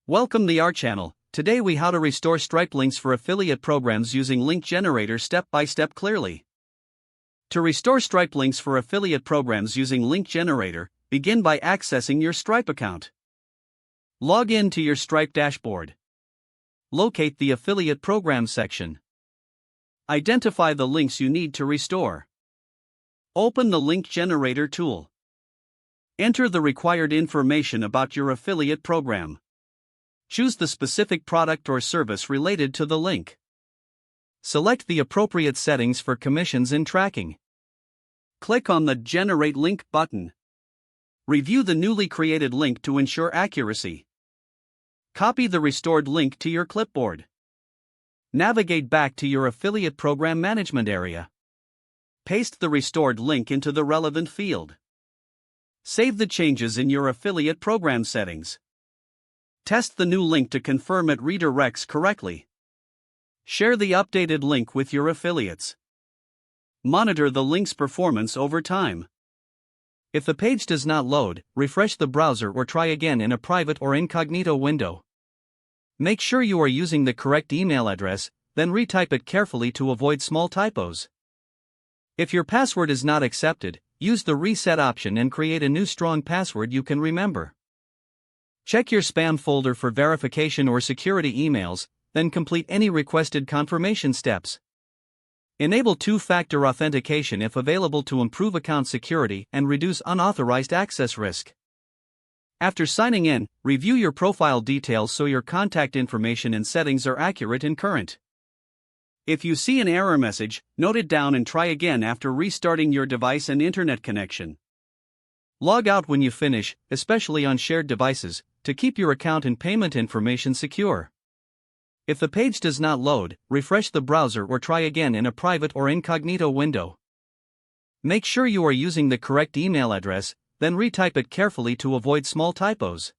Welcome to our channel. Today we how to restore Stripe links for affiliate programs using Link Generator step by step clearly. To restore Stripe links for affiliate programs using Link Generator, begin by accessing your Stripe account. Log in to your Stripe dashboard. Locate the affiliate program section. Identify the links you need to restore. Open the Link Generator tool. Enter the required information about your affiliate program. Choose the specific product or service related to the link. Select the appropriate settings for commissions and tracking. Click on the Generate Link button. Review the newly created link to ensure accuracy. Copy the restored link to your clipboard. Navigate back to your affiliate program management area. Paste the restored link into the relevant field. Save the changes in your affiliate program settings. Test the new link to confirm it redirects correctly. Share the updated link with your affiliates. Monitor the link's performance over time. If the page does not load, refresh the browser or try again in a private or incognito window. Make sure you are using the correct email address, then retype it carefully to avoid small typos. If your password is not accepted, use the reset option and create a new strong password you can remember. Check your spam folder for verification or security emails, then complete any requested confirmation steps. Enable two-factor authentication if available to improve account security and reduce unauthorized access risk. After signing in, review your profile details so your contact information and settings are accurate and current. If you see an error message, note it down and try again after restarting your device and internet connection. Log out when you finish, especially on shared devices, to keep your account and payment information secure. If the page does not load, refresh the browser or try again in a private or incognito window. Make sure you are using the correct email address, then retype it carefully to avoid small typos.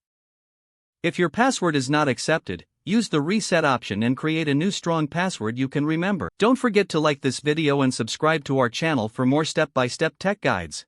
If your password is not accepted, use the reset option and create a new strong password you can remember. Don't forget to like this video and subscribe to our channel for more step-by-step tech guides.